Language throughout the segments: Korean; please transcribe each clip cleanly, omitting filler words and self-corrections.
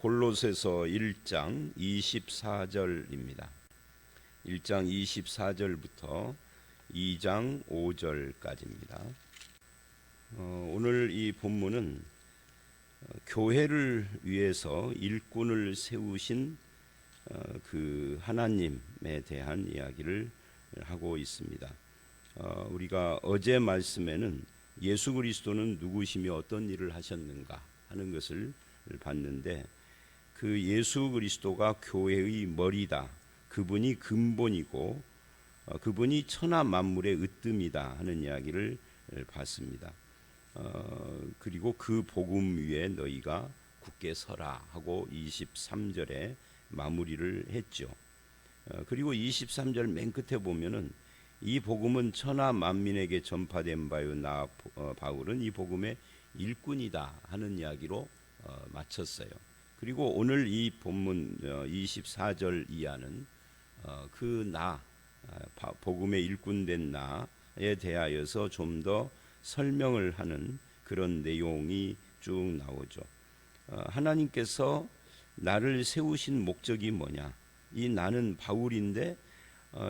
골로새서 1장 24절입니다. 1장 24절부터 2장 5절까지입니다. 오늘 이 본문은 교회를 위해서 일꾼을 세우신 그 하나님에 대한 이야기를 하고 있습니다. 우리가 어제 말씀에는 예수 그리스도는 누구시며 어떤 일을 하셨는가 하는 것을 봤는데, 그 예수 그리스도가 교회의 머리다, 그분이 근본이고 그분이 천하 만물의 으뜸이다 하는 이야기를 봤습니다. 그리고 그 복음 위에 너희가 굳게 서라 하고 23절에 마무리를 했죠. 그리고 23절 맨 끝에 보면은 이 복음은 천하 만민에게 전파된 바요 나 바울은 이 복음의 일꾼이다 하는 이야기로 마쳤어요. 그리고 오늘 이 본문 24절 이하는 그 나, 복음의 일꾼된 나에 대하여서 좀 더 설명을 하는 그런 내용이 쭉 나오죠. 하나님께서 나를 세우신 목적이 뭐냐? 이 나는 바울인데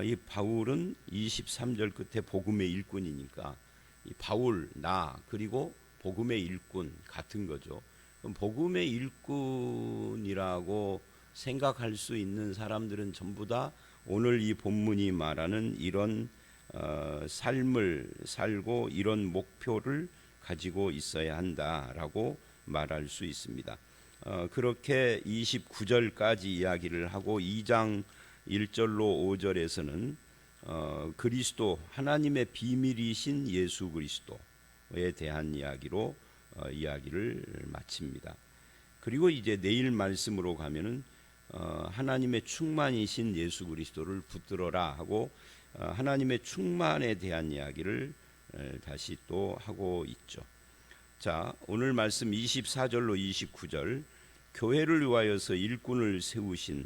이 바울은 23절 끝에 복음의 일꾼이니까 이 바울, 나, 그리고 복음의 일꾼 같은 거죠. 그럼 복음의 일꾼이라고 생각할 수 있는 사람들은 전부 다 오늘 이 본문이 말하는 이런 삶을 살고 이런 목표를 가지고 있어야 한다라고 말할 수 있습니다. 그렇게 29절까지 이야기를 하고 2장 1절로 5절에서는 그리스도, 하나님의 비밀이신 예수 그리스도에 대한 이야기로 이야기를 마칩니다. 그리고 이제 내일 말씀으로 가면은 하나님의 충만이신 예수 그리스도를 붙들어라 하고 하나님의 충만에 대한 이야기를 다시 또 하고 있죠. 자, 오늘 말씀 24절로 29절, 교회를 위하여서 일꾼을 세우신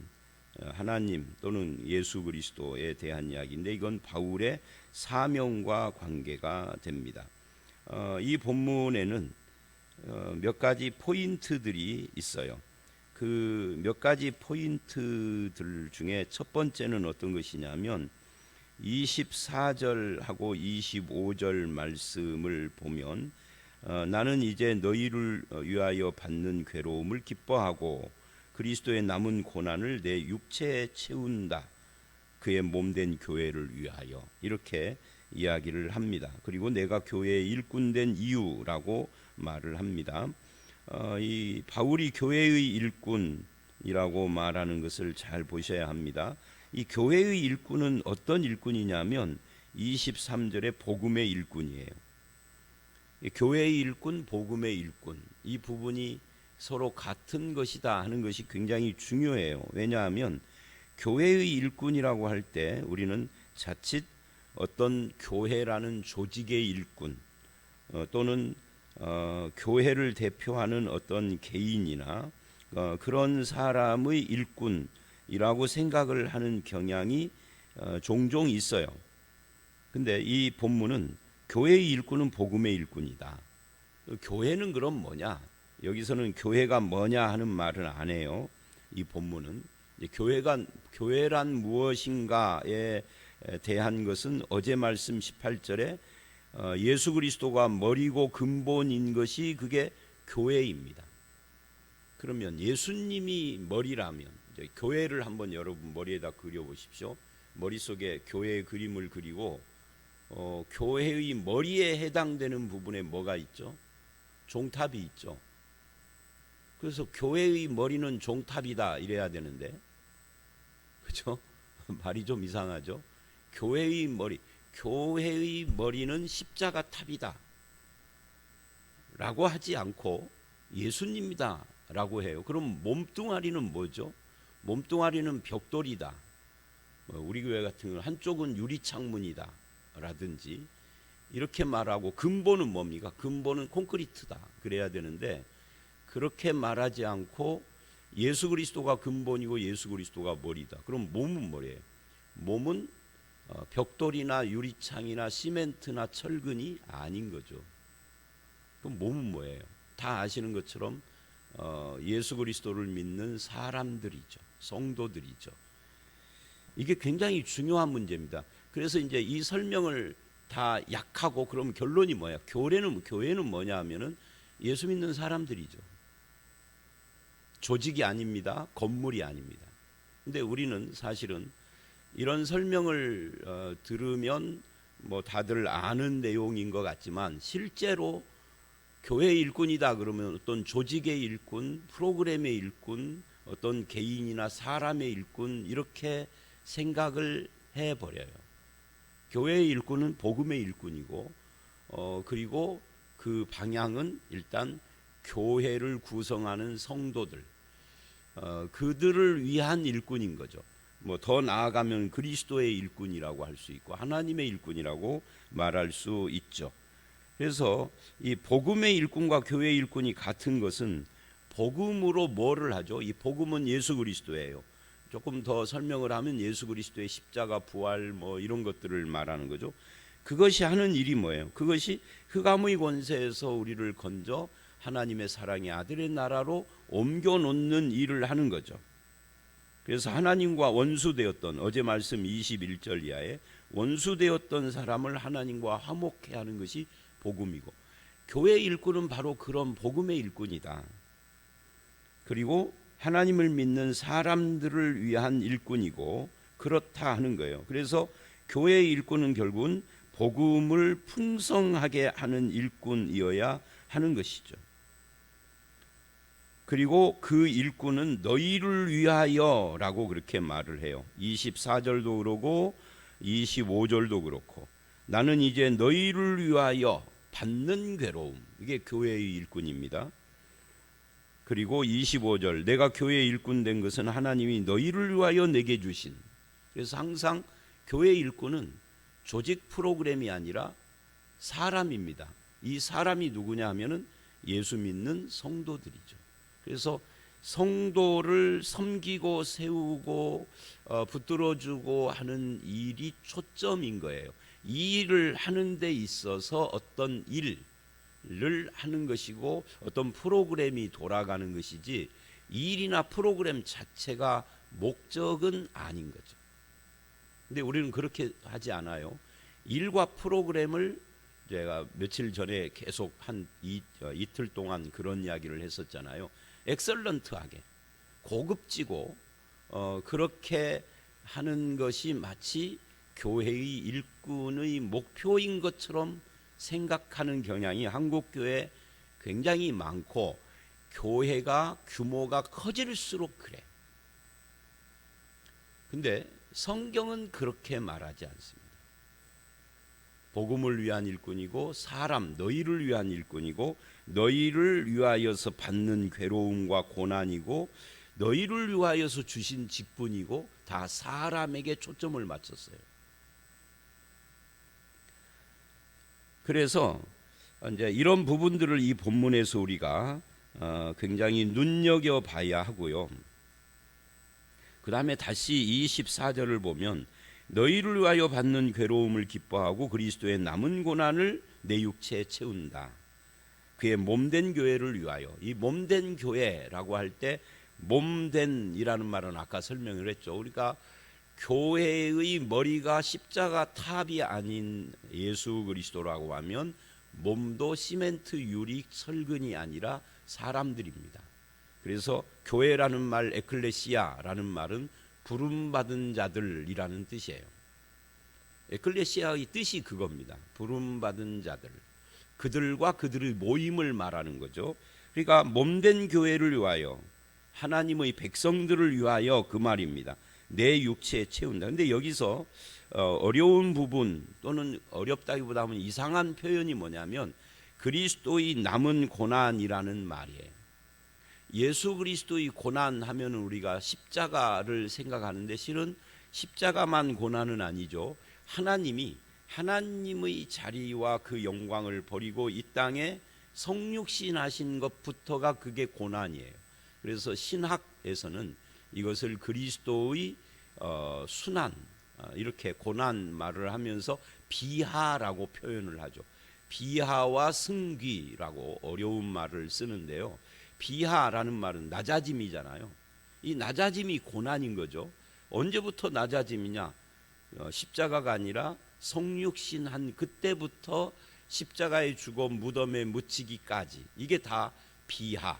하나님 또는 예수 그리스도에 대한 이야기인데, 이건 바울의 사명과 관계가 됩니다. 이 본문에는 몇 가지 포인트들이 있어요. 그 몇 가지 포인트들 중에 첫 번째는 어떤 것이냐면 24절하고 25절 말씀을 보면 나는 이제 너희를 위하여 받는 괴로움을 기뻐하고 그리스도의 남은 고난을 내 육체에 채운다, 그의 몸된 교회를 위하여, 이렇게 이야기를 합니다. 그리고 내가 교회의 일꾼된 이유라고 말을 합니다. 이 바울이 교회의 일꾼이라고 말하는 것을 잘 보셔야 합니다. 이 교회의 일꾼은 어떤 일꾼이냐면 23절의 복음의 일꾼이에요. 교회의 일꾼, 복음의 일꾼, 이 부분이 서로 같은 것이다 하는 것이 굉장히 중요해요. 왜냐하면 교회의 일꾼이라고 할 때 우리는 자칫 어떤 교회라는 조직의 일꾼 또는 교회를 대표하는 어떤 개인이나 그런 사람의 일꾼이라고 생각을 하는 경향이 종종 있어요. 근데 이 본문은 교회의 일꾼은 복음의 일꾼이다. 교회는 그럼 뭐냐? 여기서는 교회가 뭐냐 하는 말은 안 해요. 이 본문은 교회란 무엇인가에 대한 것은 어제 말씀 18절에 예수 그리스도가 머리고 근본인 것이 그게 교회입니다. 그러면 예수님이 머리라면 이제 교회를 한번 여러분 머리에다 그려보십시오. 머릿속에 교회의 그림을 그리고 교회의 머리에 해당되는 부분에 뭐가 있죠? 종탑이 있죠. 그래서 교회의 머리는 종탑이다 이래야 되는데, 그렇죠? 말이 좀 이상하죠? 교회의 머리는 십자가 탑이다 라고 하지 않고 예수님이다 라고 해요. 그럼 몸뚱아리는 뭐죠? 몸뚱아리는 벽돌이다. 우리 교회 같은 경우는 한쪽은 유리창문이다 라든지 이렇게 말하고, 근본은 뭡니까? 근본은 콘크리트다 그래야 되는데, 그렇게 말하지 않고 예수 그리스도가 근본이고 예수 그리스도가 머리다. 그럼 몸은 뭐예요? 몸은 벽돌이나 유리창이나 시멘트나 철근이 아닌 거죠. 그럼 몸은 뭐예요? 다 아시는 것처럼 예수 그리스도를 믿는 사람들이죠. 성도들이죠. 이게 굉장히 중요한 문제입니다. 그래서 이제 이 설명을 다 약하고 그럼 결론이 뭐야? 교회는 뭐냐 하면은 예수 믿는 사람들이죠. 조직이 아닙니다. 건물이 아닙니다. 근데 우리는 사실은 이런 설명을 들으면 뭐 다들 아는 내용인 것 같지만 실제로 교회의 일꾼이다 그러면 어떤 조직의 일꾼, 프로그램의 일꾼, 어떤 개인이나 사람의 일꾼 이렇게 생각을 해버려요. 교회의 일꾼은 복음의 일꾼이고 그리고 그 방향은 일단 교회를 구성하는 성도들 그들을 위한 일꾼인 거죠. 뭐 더 나아가면 그리스도의 일꾼이라고 할 수 있고 하나님의 일꾼이라고 말할 수 있죠. 그래서 이 복음의 일꾼과 교회의 일꾼이 같은 것은 복음으로 뭐를 하죠? 이 복음은 예수 그리스도예요. 조금 더 설명을 하면 예수 그리스도의 십자가 부활 뭐 이런 것들을 말하는 거죠. 그것이 하는 일이 뭐예요? 그것이 흑암의 권세에서 우리를 건져 하나님의 사랑의 아들의 나라로 옮겨 놓는 일을 하는 거죠. 그래서 하나님과 원수되었던 어제 말씀 21절 이하에 원수되었던 사람을 하나님과 화목케 하는 것이 복음이고 교회의 일꾼은 바로 그런 복음의 일꾼이다. 그리고 하나님을 믿는 사람들을 위한 일꾼이고 그렇다 하는 거예요. 그래서 교회의 일꾼은 결국은 복음을 풍성하게 하는 일꾼이어야 하는 것이죠. 그리고 그 일꾼은 너희를 위하여 라고 그렇게 말을 해요. 24절도 그러고 25절도 그렇고 나는 이제 너희를 위하여 받는 괴로움 이게 교회의 일꾼입니다. 그리고 25절 내가 교회의 일꾼 된 것은 하나님이 너희를 위하여 내게 주신. 그래서 항상 교회의 일꾼은 조직 프로그램이 아니라 사람입니다. 이 사람이 누구냐 하면은 예수 믿는 성도들이죠. 그래서 성도를 섬기고 세우고 붙들어주고 하는 일이 초점인 거예요. 이 일을 하는 데 있어서 어떤 일을 하는 것이고 어떤 프로그램이 돌아가는 것이지 이 일이나 프로그램 자체가 목적은 아닌 거죠. 근데 우리는 그렇게 하지 않아요. 일과 프로그램을 제가 며칠 전에 계속 한 이틀 동안 그런 이야기를 했었잖아요. 엑설런트하게 고급지고 그렇게 하는 것이 마치 교회의 일꾼의 목표인 것처럼 생각하는 경향이 한국 교회에 굉장히 많고 교회가 규모가 커질수록 그래. 근데 성경은 그렇게 말하지 않습니다. 복음을 위한 일꾼이고 사람 너희를 위한 일꾼이고 너희를 위하여서 받는 괴로움과 고난이고 너희를 위하여서 주신 직분이고 다 사람에게 초점을 맞췄어요. 그래서 이제 이런 부분들을 이 본문에서 우리가 굉장히 눈여겨봐야 하고요. 그 다음에 다시 24절을 보면 너희를 위하여 받는 괴로움을 기뻐하고 그리스도의 남은 고난을 내 육체에 채운다. 그의 몸된 교회를 위하여. 이 몸된 교회라고 할 때 몸된이라는 말은 아까 설명을 했죠. 우리가 교회의 머리가 십자가 탑이 아닌 예수 그리스도라고 하면 몸도 시멘트 유리 철근이 아니라 사람들입니다. 그래서 교회라는 말 에클레시아라는 말은 부름받은 자들이라는 뜻이에요. 에클레시아의 뜻이 그겁니다. 부름받은 자들. 그들과 그들의 모임을 말하는 거죠. 그러니까 몸된 교회를 위하여 하나님의 백성들을 위하여 그 말입니다. 내 육체에 채운다. 근데 여기서 어려운 부분 또는 어렵다기보다 하면 이상한 표현이 뭐냐면 그리스도의 남은 고난이라는 말이에요. 예수 그리스도의 고난하면 우리가 십자가를 생각하는데 실은 십자가만 고난은 아니죠. 하나님의 자리와 그 영광을 버리고 이 땅에 성육신하신 것부터가 그게 고난이에요. 그래서 신학에서는 이것을 그리스도의 순환 이렇게 고난 말을 하면서 비하라고 표현을 하죠. 비하와 승귀라고 어려운 말을 쓰는데요. 비하라는 말은 낮아짐이잖아요. 이 낮아짐이 고난인 거죠. 언제부터 낮아짐이냐? 십자가가 아니라 성육신한 그때부터 십자가에 죽어 무덤에 묻히기까지, 이게 다 비하,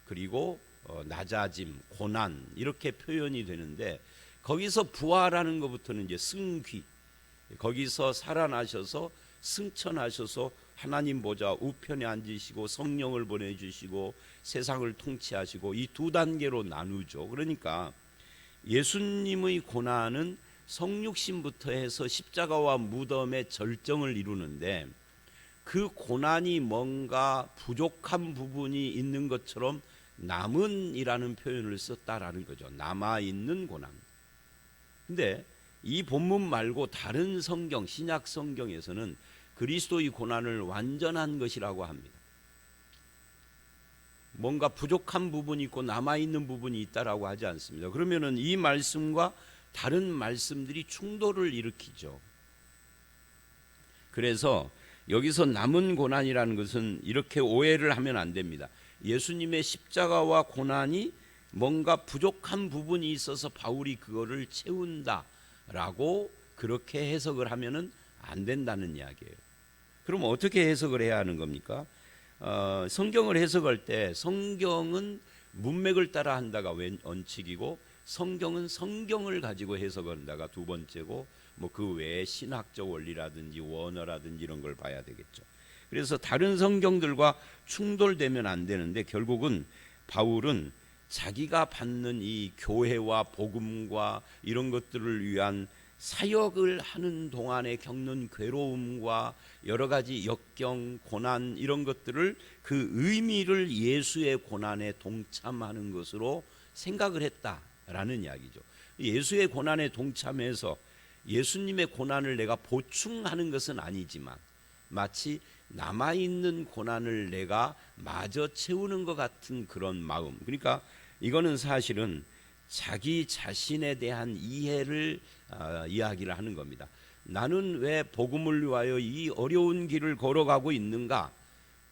그리고 낮아짐, 고난, 이렇게 표현이 되는데, 거기서 부활하는 것부터는 이제 승귀, 거기서 살아나셔서 승천하셔서 하나님 보좌 우편에 앉으시고 성령을 보내주시고 세상을 통치하시고, 이 두 단계로 나누죠. 그러니까 예수님의 고난은 성육신부터 해서 십자가와 무덤의 절정을 이루는데, 그 고난이 뭔가 부족한 부분이 있는 것처럼 남은이라는 표현을 썼다라는 거죠. 남아있는 고난. 근데 이 본문 말고 다른 성경, 신약 성경에서는 그리스도의 고난을 완전한 것이라고 합니다. 뭔가 부족한 부분이 있고 남아있는 부분이 있다라고 하지 않습니다. 그러면은 이 말씀과 다른 말씀들이 충돌을 일으키죠. 그래서 여기서 남은 고난이라는 것은 이렇게 오해를 하면 안 됩니다. 예수님의 십자가와 고난이 뭔가 부족한 부분이 있어서 바울이 그거를 채운다라고 그렇게 해석을 하면은 안 된다는 이야기예요. 그럼 어떻게 해석을 해야 하는 겁니까? 성경을 해석할 때 성경은 문맥을 따라 한다가 원칙이고, 성경은 성경을 가지고 해석한다가 두 번째고, 뭐 그 외에 신학적 원리라든지 원어라든지 이런 걸 봐야 되겠죠. 그래서 다른 성경들과 충돌되면 안 되는데, 결국은 바울은 자기가 받는 이 교회와 복음과 이런 것들을 위한 사역을 하는 동안에 겪는 괴로움과 여러 가지 역경, 고난, 이런 것들을, 그 의미를 예수의 고난에 동참하는 것으로 생각을 했다라는 이야기죠. 예수의 고난에 동참해서 예수님의 고난을 내가 보충하는 것은 아니지만 마치 남아있는 고난을 내가 마저 채우는 것 같은 그런 마음. 그러니까 이거는 사실은 자기 자신에 대한 이해를 이야기를 하는 겁니다. 나는 왜 복음을 위하여 이 어려운 길을 걸어가고 있는가?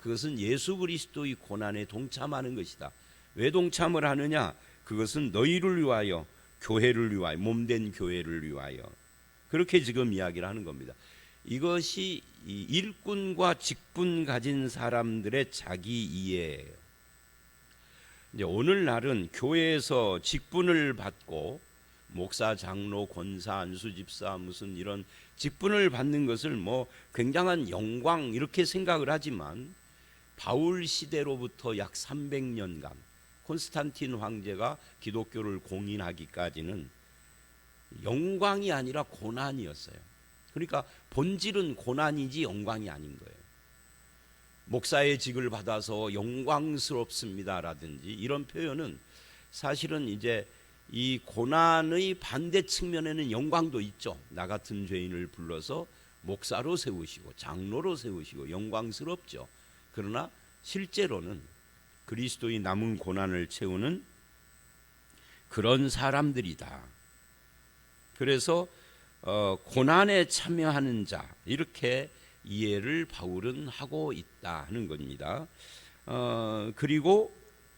그것은 예수 그리스도의 고난에 동참하는 것이다. 왜 동참을 하느냐? 그것은 너희를 위하여, 교회를 위하여, 몸된 교회를 위하여. 그렇게 지금 이야기를 하는 겁니다. 이것이 일꾼과 직분 가진 사람들의 자기 이해예요. 이제 오늘날은 교회에서 직분을 받고 목사, 장로, 권사, 안수집사 무슨 이런 직분을 받는 것을 뭐 굉장한 영광 이렇게 생각을 하지만, 바울 시대로부터 약 300년간 콘스탄틴 황제가 기독교를 공인하기까지는 영광이 아니라 고난이었어요. 그러니까 본질은 고난이지 영광이 아닌 거예요. 목사의 직을 받아서 영광스럽습니다라든지 이런 표현은 사실은 이제 이 고난의 반대 측면에는 영광도 있죠. 나 같은 죄인을 불러서 목사로 세우시고 장로로 세우시고 영광스럽죠. 그러나 실제로는 그리스도의 남은 고난을 채우는 그런 사람들이다. 그래서 고난에 참여하는 자, 이렇게 이해를 바울은 하고 있다 하는 겁니다. 그리고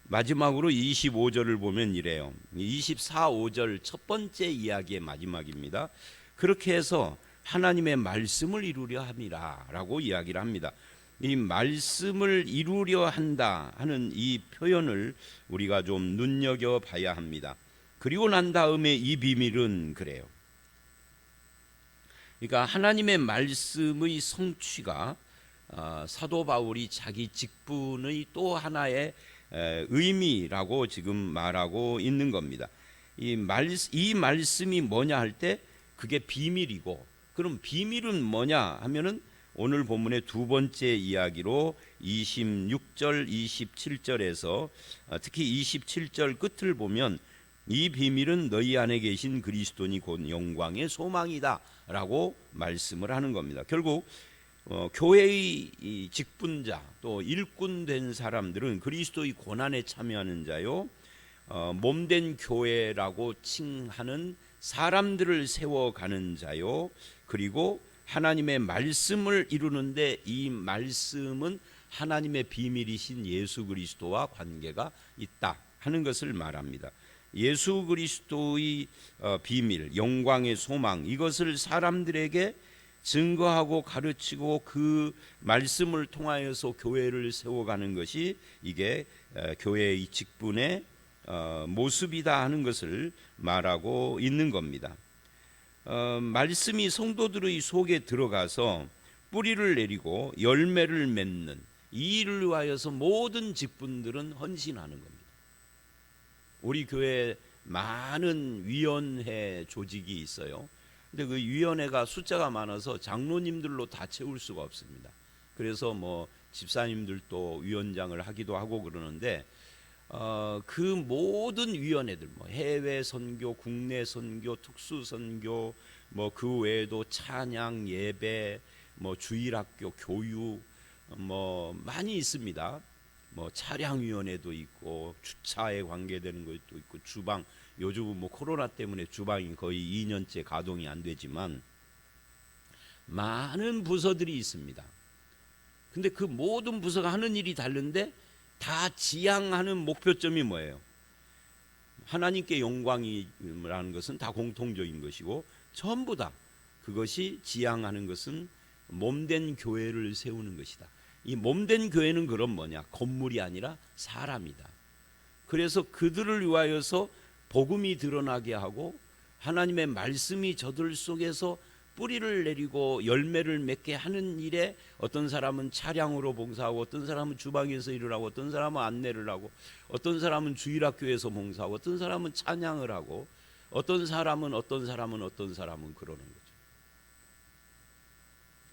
마지막으로 25절을 보면 이래요. 24, 5절 첫 번째 이야기의 마지막입니다. 그렇게 해서 하나님의 말씀을 이루려 함이라 라고 이야기를 합니다. 이 말씀을 이루려 한다 하는 이 표현을 우리가 좀 눈여겨봐야 합니다. 그리고 난 다음에 이 비밀은 그래요. 그러니까 하나님의 말씀의 성취가 사도 바울이 자기 직분의 또 하나의 의미라고 지금 말하고 있는 겁니다. 이 말씀이 뭐냐 할 때 그게 비밀이고, 그럼 비밀은 뭐냐 하면은 오늘 본문의 두 번째 이야기로 26절, 27절에서 특히 27절 끝을 보면 이 비밀은 너희 안에 계신 그리스도니 곧 영광의 소망이다 라고 말씀을 하는 겁니다. 결국 교회의 직분자 또 일꾼된 사람들은 그리스도의 고난에 참여하는 자요, 몸된 교회라고 칭하는 사람들을 세워가는 자요, 그리고 하나님의 말씀을 이루는데 이 말씀은 하나님의 비밀이신 예수 그리스도와 관계가 있다 하는 것을 말합니다. 예수 그리스도의 비밀, 영광의 소망, 이것을 사람들에게 증거하고 가르치고 그 말씀을 통하여서 교회를 세워가는 것이 이게 교회의 직분의 모습이다 하는 것을 말하고 있는 겁니다. 말씀이 성도들의 속에 들어가서 뿌리를 내리고 열매를 맺는 이 일을 위하여서 모든 직분들은 헌신하는 겁니다. 우리 교회에 많은 위원회 조직이 있어요. 근데 그 위원회가 숫자가 많아서 장로님들로 다 채울 수가 없습니다. 그래서 뭐 집사님들도 위원장을 하기도 하고 그러는데 그 모든 위원회들, 뭐 해외 선교, 국내 선교, 특수 선교, 뭐 그 외에도 찬양, 예배, 뭐 주일학교, 교육, 뭐 많이 있습니다. 뭐 차량위원회도 있고 주차에 관계되는 것도 있고 주방, 요즘은 뭐 코로나 때문에 주방이 거의 2년째 가동이 안 되지만 많은 부서들이 있습니다. 근데 그 모든 부서가 하는 일이 다른데 다 지향하는 목표점이 뭐예요? 하나님께 영광이라는 것은 다 공통적인 것이고 전부 다 그것이 지향하는 것은 몸된 교회를 세우는 것이다. 이 몸된 교회는 그럼 뭐냐? 건물이 아니라 사람이다. 그래서 그들을 위하여서 복음이 드러나게 하고 하나님의 말씀이 저들 속에서 뿌리를 내리고 열매를 맺게 하는 일에 어떤 사람은 차량으로 봉사하고 어떤 사람은 주방에서 일을 하고 어떤 사람은 안내를 하고 어떤 사람은 주일학교에서 봉사하고 어떤 사람은 찬양을 하고 어떤 사람은 그러는 거죠.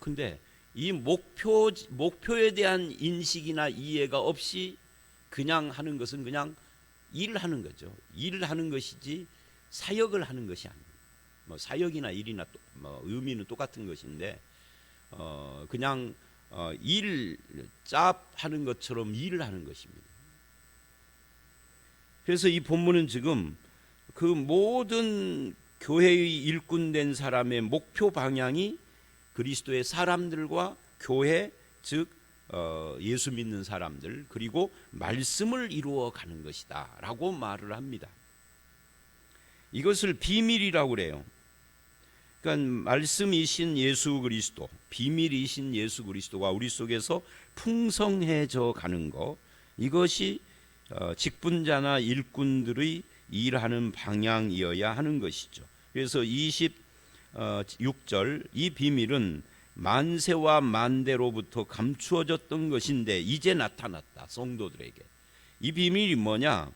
근데 이 목표에 대한 인식이나 이해가 없이 그냥 하는 것은 그냥 일을 하는 거죠. 일을 하는 것이지 사역을 하는 것이 아닙니다. 뭐 사역이나 일이나 뭐 의미는 똑같은 것인데 그냥 일 짭하는 것처럼 일을 하는 것입니다. 그래서 이 본문은 지금 그 모든 교회의 일꾼된 사람의 목표 방향이 그리스도의 사람들과 교회, 즉 예수 믿는 사람들 그리고 말씀을 이루어가는 것이다 라고 말을 합니다. 이것을 비밀이라고 그래요. 그러니까 말씀이신 예수 그리스도, 비밀이신 예수 그리스도가 우리 속에서 풍성해져 가는 것, 이것이 직분자나 일꾼들의 일하는 방향이어야 하는 것이죠. 그래서 26절, 이 비밀은 만세와 만대로부터 감추어졌던 것인데 이제 나타났다, 성도들에게. 이 비밀이 뭐냐?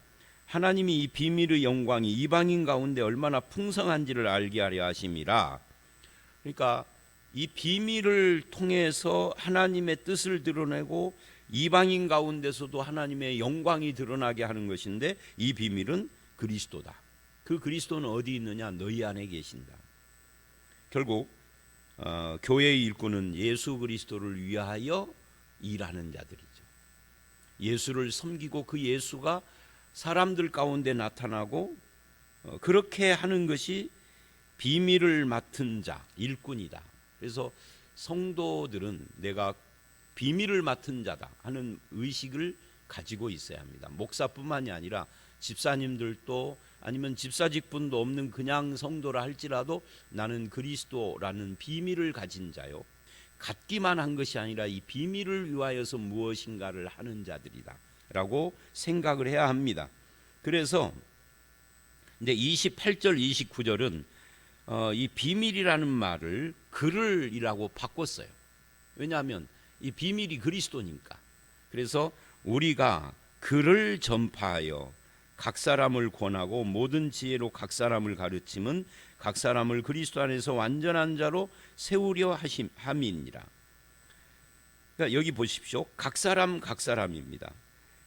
하나님이 이 비밀의 영광이 이방인 가운데 얼마나 풍성한지를 알게 하려 하심이라. 그러니까 이 비밀을 통해서 하나님의 뜻을 드러내고 이방인 가운데서도 하나님의 영광이 드러나게 하는 것인데 이 비밀은 그리스도다. 그 그리스도는 어디 있느냐? 너희 안에 계신다. 결국 교회의 일꾼은 예수 그리스도를 위하여 일하는 자들이죠. 예수를 섬기고 그 예수가 사람들 가운데 나타나고 그렇게 하는 것이 비밀을 맡은 자, 일꾼이다. 그래서 성도들은 내가 비밀을 맡은 자다 하는 의식을 가지고 있어야 합니다. 목사뿐만이 아니라 집사님들도 아니면 집사직분도 없는 그냥 성도라 할지라도 나는 그리스도라는 비밀을 가진 자요. 갖기만 한 것이 아니라 이 비밀을 위하여서 무엇인가를 하는 자들이다 라고 생각을 해야 합니다. 그래서 이제 28절 29절은 이 비밀이라는 말을 글을이라고 바꿨어요. 왜냐하면 이 비밀이 그리스도니까. 그래서 우리가 글을 전파하여 각 사람을 권하고 모든 지혜로 각 사람을 가르침은 각 사람을 그리스도 안에서 완전한 자로 세우려 함이니라. 그러니까 여기 보십시오. 각 사람입니다.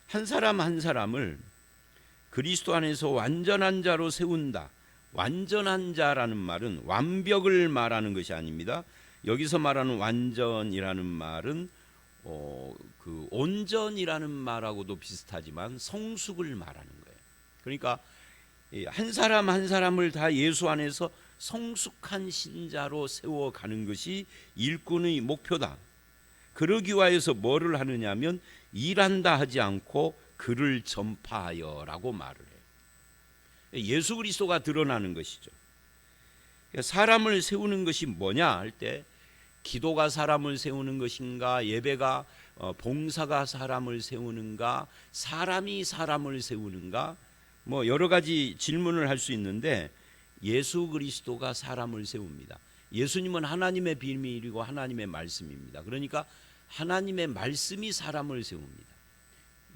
한 사람 한 사람을 그리스도 안에서 완전한 자로 세운다. 완전한 자라는 말은 완벽을 말하는 것이 아닙니다. 여기서 말하는 완전이라는 말은 그 온전이라는 말하고도 비슷하지만 성숙을 말하는 거예요. 그러니까 한 사람 한 사람을 다 예수 안에서 성숙한 신자로 세워가는 것이 일꾼의 목표다. 그러기 위하여서 뭐를 하느냐면 일한다 하지 않고 그를 전파하여라고 말을 해요. 예수 그리스도가 드러나는 것이죠. 사람을 세우는 것이 뭐냐 할 때 기도가 사람을 세우는 것인가, 예배가 봉사가 사람을 세우는가, 사람이 사람을 세우는가, 뭐 여러 가지 질문을 할 수 있는데 예수 그리스도가 사람을 세웁니다. 예수님은 하나님의 비밀이고 하나님의 말씀입니다. 그러니까 하나님의 말씀이 사람을 세웁니다.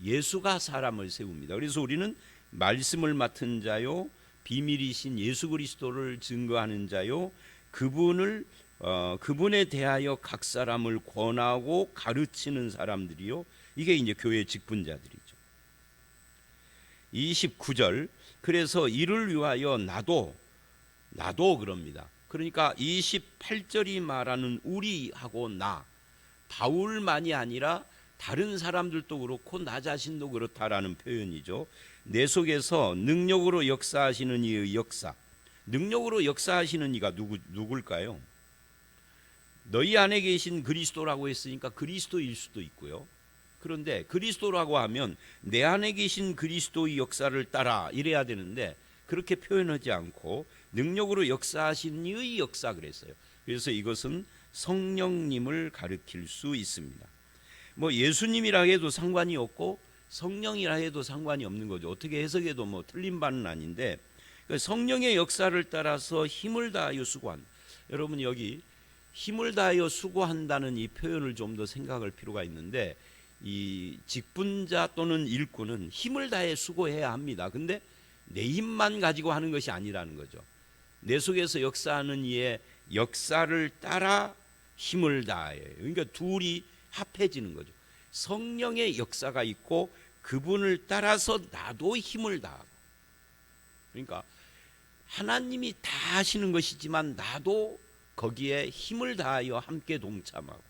예수가 사람을 세웁니다. 그래서 우리는 말씀을 맡은 자요, 비밀이신 예수 그리스도를 증거하는 자요, 그분에 대하여 각 사람을 권하고 가르치는 사람들이요, 이게 이제 교회 직분자들이죠. 29절, 그래서 이를 위하여 나도 그럽니다. 그러니까 28절이 말하는 우리하고 나, 바울만이 아니라 다른 사람들도 그렇고 나 자신도 그렇다라는 표현이죠. 내 속에서 능력으로 역사하시는 이의 역사. 능력으로 역사하시는 이가 누굴까요? 너희 안에 계신 그리스도라고 했으니까 그리스도일 수도 있고요. 그런데 그리스도라고 하면 내 안에 계신 그리스도의 역사를 따라 이래야 되는데 그렇게 표현하지 않고 능력으로 역사하신 이의 역사 그랬어요. 그래서 이것은 성령님을 가리킬 수 있습니다. 뭐 예수님이라 해도 상관이 없고 성령이라 해도 상관이 없는 거죠. 어떻게 해석해도 뭐 틀린 바는 아닌데 성령의 역사를 따라서 힘을 다하여 수고한다. 여러분 여기 힘을 다하여 수고한다는 이 표현을 좀 더 생각할 필요가 있는데 이 직분자 또는 일꾼은 힘을 다해 수고해야 합니다. 근데 내 힘만 가지고 하는 것이 아니라는 거죠. 내 속에서 역사하는 이의 역사를 따라 힘을 다해요. 그러니까 둘이 합해지는 거죠. 성령의 역사가 있고 그분을 따라서 나도 힘을 다하고, 그러니까 하나님이 다 하시는 것이지만 나도 거기에 힘을 다하여 함께 동참하고,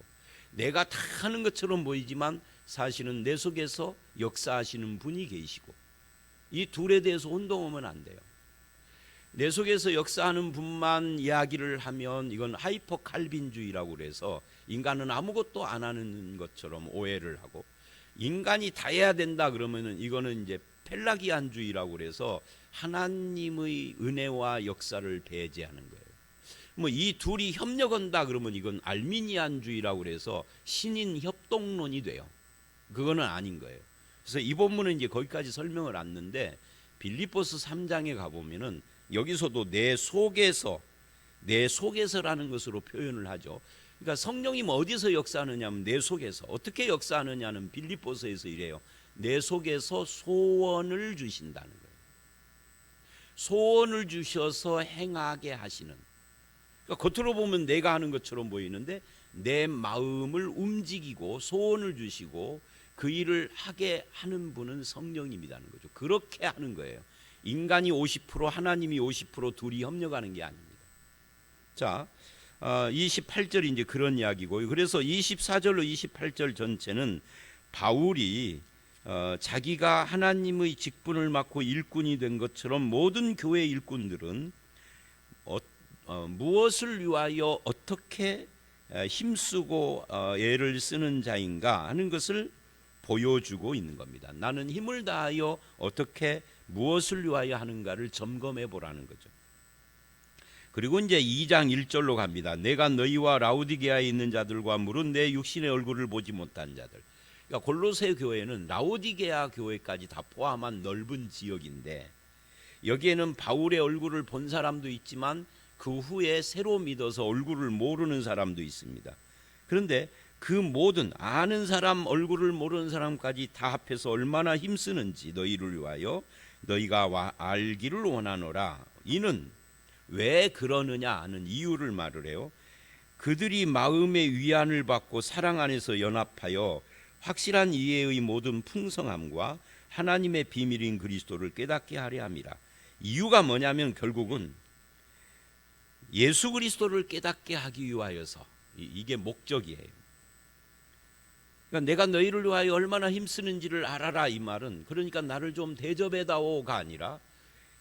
내가 다 하는 것처럼 보이지만 사실은 내 속에서 역사하시는 분이 계시고, 이 둘에 대해서 혼동하면 안 돼요. 내 속에서 역사하는 분만 이야기를 하면 이건 하이퍼 칼빈주의라고 그래서 인간은 아무것도 안 하는 것처럼 오해를 하고, 인간이 다 해야 된다 그러면은 이거는 이제 펠라기안주의라고 그래서 하나님의 은혜와 역사를 배제하는 거예요. 뭐 이 둘이 협력한다 그러면 이건 알미니안주의라고 그래서 신인 협동론이 돼요. 그거는 아닌 거예요. 그래서 이 본문은 이제 거기까지 설명을 안는데 빌립보서 3장에 가보면은 여기서도 내 속에서라는 것으로 표현을 하죠. 그러니까 성령님 어디서 역사하느냐면 내 속에서. 어떻게 역사하느냐는 빌립보서에서 이래요. 내 속에서 소원을 주신다는 거예요. 소원을 주셔서 행하게 하시는. 그러니까 겉으로 보면 내가 하는 것처럼 보이는데 내 마음을 움직이고 소원을 주시고 그 일을 하게 하는 분은 성령님이라는 거죠. 그렇게 하는 거예요. 인간이 50% 하나님이 50% 둘이 협력하는 게 아닙니다. 자, 28절이 이제 그런 이야기고요. 그래서 24절로 28절 전체는 바울이 자기가 하나님의 직분을 맡고 일꾼이 된 것처럼 모든 교회 일꾼들은 무엇을 위하여 어떻게 힘쓰고 애를 쓰는 자인가 하는 것을 보여주고 있는 겁니다. 나는 힘을 다하여 어떻게 무엇을 위하여 하는가를 점검해 보라는 거죠. 그리고 이제 2장 1절로 갑니다. 내가 너희와 라오디게아에 있는 자들과 물은 내 육신의 얼굴을 보지 못한 자들. 그러니까 골로새 교회는 라오디게아 교회까지 다 포함한 넓은 지역인데 여기에는 바울의 얼굴을 본 사람도 있지만 그 후에 새로 믿어서 얼굴을 모르는 사람도 있습니다. 그런데 그 모든 아는 사람 얼굴을 모르는 사람까지 다 합해서 얼마나 힘쓰는지 너희를 위하여 너희가 알기를 원하노라. 이는 왜 그러느냐 하는 이유를 말을 해요. 그들이 마음의 위안을 받고 사랑 안에서 연합하여 확실한 이해의 모든 풍성함과 하나님의 비밀인 그리스도를 깨닫게 하려 함이라. 이유가 뭐냐면 결국은 예수 그리스도를 깨닫게 하기 위하여서 이게 목적이에요. 그러니까 내가 너희를 위하여 얼마나 힘쓰는지를 알아라 이 말은 그러니까 나를 좀 대접해다오가 아니라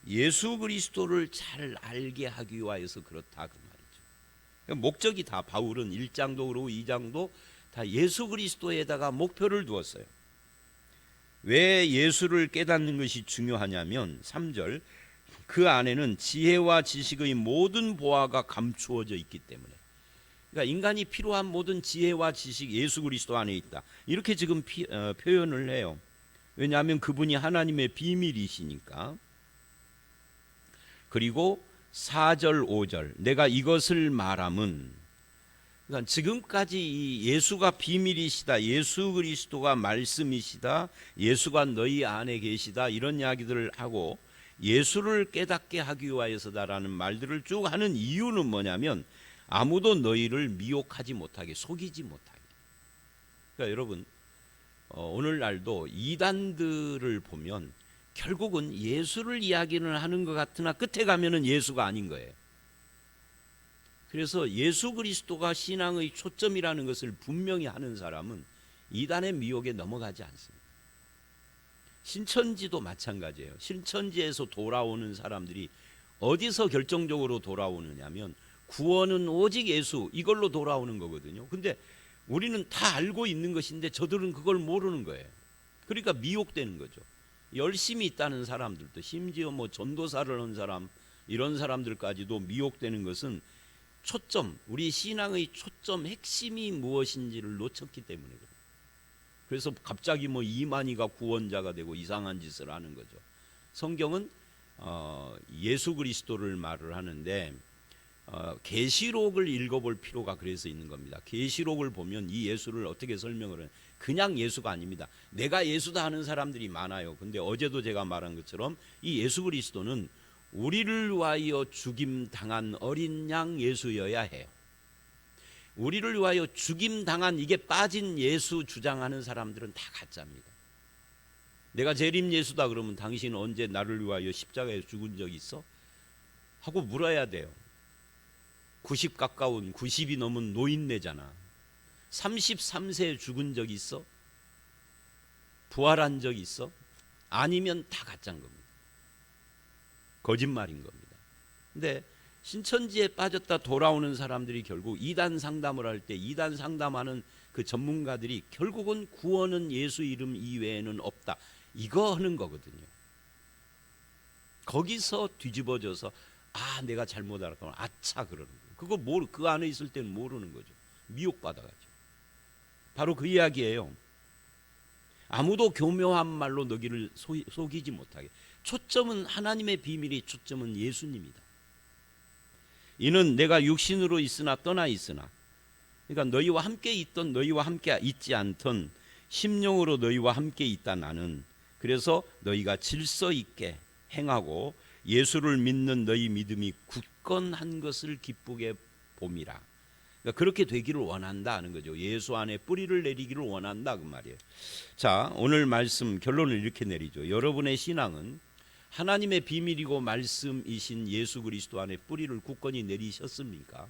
예수 그리스도를 잘 알게 하기 위하여서 그렇다 그 말이죠. 그러니까 목적이 다 바울은 1장도 그러고 2장도 다 예수 그리스도에다가 목표를 두었어요. 왜 예수를 깨닫는 것이 중요하냐면 3절, 그 안에는 지혜와 지식의 모든 보화가 감추어져 있기 때문에. 그러니까 인간이 필요한 모든 지혜와 지식 예수 그리스도 안에 있다, 이렇게 지금 표현을 해요. 왜냐하면 그분이 하나님의 비밀이시니까. 그리고 4절 5절, 내가 이것을 말함은, 그러니까 지금까지 이 예수가 비밀이시다, 예수 그리스도가 말씀이시다, 예수가 너희 안에 계시다, 이런 이야기들을 하고 예수를 깨닫게 하기 위하여서다라는 말들을 쭉 하는 이유는 뭐냐면 아무도 너희를 미혹하지 못하게, 속이지 못하게. 그러니까 여러분, 오늘날도 이단들을 보면 결국은 예수를 이야기는 하는 것 같으나 끝에 가면은 예수가 아닌 거예요. 그래서 예수 그리스도가 신앙의 초점이라는 것을 분명히 하는 사람은 이단의 미혹에 넘어가지 않습니다. 신천지도 마찬가지예요. 신천지에서 돌아오는 사람들이 어디서 결정적으로 돌아오느냐면 구원은 오직 예수, 이걸로 돌아오는 거거든요. 근데 우리는 다 알고 있는 것인데 저들은 그걸 모르는 거예요. 그러니까 미혹되는 거죠. 열심히 있다는 사람들도, 심지어 뭐 전도사를 한 사람, 이런 사람들까지도 미혹되는 것은 초점, 우리 신앙의 초점, 핵심이 무엇인지를 놓쳤기 때문에 그래요. 그래서 갑자기 뭐 이만희가 구원자가 되고 이상한 짓을 하는 거죠. 성경은 예수 그리스도를 말을 하는데 계시록을 읽어볼 필요가 그래서 있는 겁니다. 계시록을 보면 이 예수를 어떻게 설명을 해요? 그냥 예수가 아닙니다. 내가 예수다 하는 사람들이 많아요. 근데 어제도 제가 말한 것처럼 이 예수 그리스도는 우리를 위하여 죽임 당한 어린 양 예수여야 해요. 우리를 위하여 죽임 당한, 이게 빠진 예수 주장하는 사람들은 다 가짜입니다. 내가 재림 예수다 그러면 당신 언제 나를 위하여 십자가에 죽은 적 있어? 하고 물어야 돼요. 90 가까운, 90이 넘은 노인네잖아. 33세에 죽은 적 있어? 부활한 적 있어? 아니면 다 가짜인 겁니다. 거짓말인 겁니다. 근데 신천지에 빠졌다 돌아오는 사람들이 결국 이단 상담을 할 때 이단 상담하는 그 전문가들이 결국은 구원은 예수 이름 이외에는 없다, 이거 하는 거거든요. 거기서 뒤집어져서 내가 잘못 알았구나, 아차 그러는 거예요. 그거 그 안에 있을 때는 모르는 거죠. 미혹받아가지고. 바로 그 이야기예요. 아무도 교묘한 말로 너희를 속이지 못하게. 초점은 하나님의 비밀이, 초점은 예수님이다. 이는 내가 육신으로 있으나 떠나 있으나, 그러니까 너희와 함께 있던 너희와 함께 있지 않던 심령으로 너희와 함께 있다 나는. 그래서 너희가 질서 있게 행하고 예수를 믿는 너희 믿음이 굳건한 것을 기쁘게 봄이라. 그러니까 그렇게 되기를 원한다 하는 거죠. 예수 안에 뿌리를 내리기를 원한다 그 말이에요. 자, 오늘 말씀 결론을 이렇게 내리죠. 여러분의 신앙은 하나님의 비밀이고 말씀이신 예수 그리스도 안에 뿌리를 굳건히 내리셨습니까?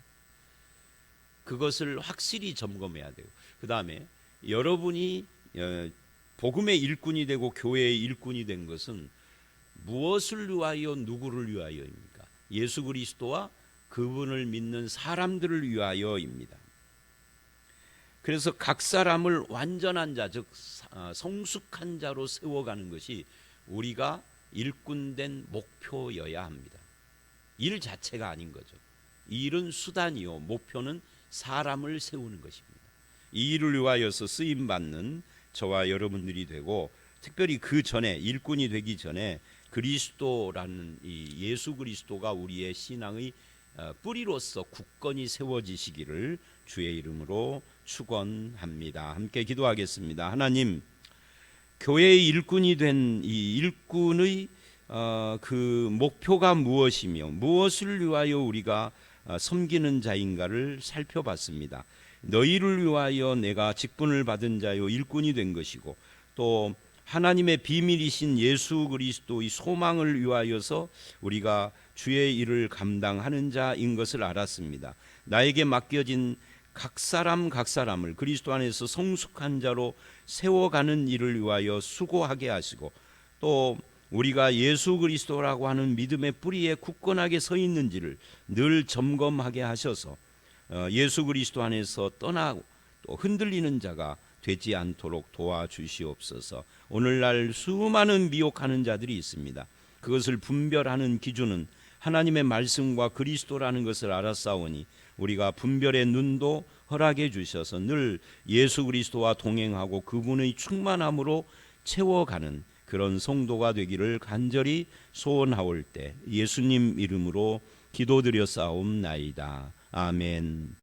그것을 확실히 점검해야 돼요. 그 다음에 여러분이 복음의 일꾼이 되고 교회의 일꾼이 된 것은 무엇을 위하여, 누구를 위하여입니까? 예수 그리스도와 그분을 믿는 사람들을 위하여입니다. 그래서 각 사람을 완전한 자, 즉 성숙한 자로 세워가는 것이 우리가 일꾼된 목표여야 합니다. 일 자체가 아닌 거죠. 이 일은 수단이요, 목표는 사람을 세우는 것입니다. 이 일을 위하여서 쓰임받는 저와 여러분들이 되고, 특별히 그 전에, 일꾼이 되기 전에 그리스도라는 이 예수 그리스도가 우리의 신앙의 뿌리로서 굳건히 세워지시기를 주의 이름으로 축원합니다. 함께 기도하겠습니다. 하나님, 교회의 일꾼이 된 이 일꾼의 그 목표가 무엇이며 무엇을 위하여 우리가 섬기는 자인가를 살펴봤습니다. 너희를 위하여 내가 직분을 받은 자요 일꾼이 된 것이고, 또 하나님의 비밀이신 예수 그리스도의 소망을 위하여서 우리가 주의 일을 감당하는 자인 것을 알았습니다. 나에게 맡겨진 각 사람을 그리스도 안에서 성숙한 자로 세워가는 일을 위하여 수고하게 하시고, 또 우리가 예수 그리스도라고 하는 믿음의 뿌리에 굳건하게 서 있는지를 늘 점검하게 하셔서 예수 그리스도 안에서 또 흔들리는 자가 되지 않도록 도와주시옵소서. 오늘날 수많은 미혹하는 자들이 있습니다. 그것을 분별하는 기준은 하나님의 말씀과 그리스도라는 것을 알았사오니 우리가 분별의 눈도 허락해 주셔서 늘 예수 그리스도와 동행하고 그분의 충만함으로 채워가는 그런 성도가 되기를 간절히 소원하올 때 예수님 이름으로 기도드렸사옵나이다. 아멘.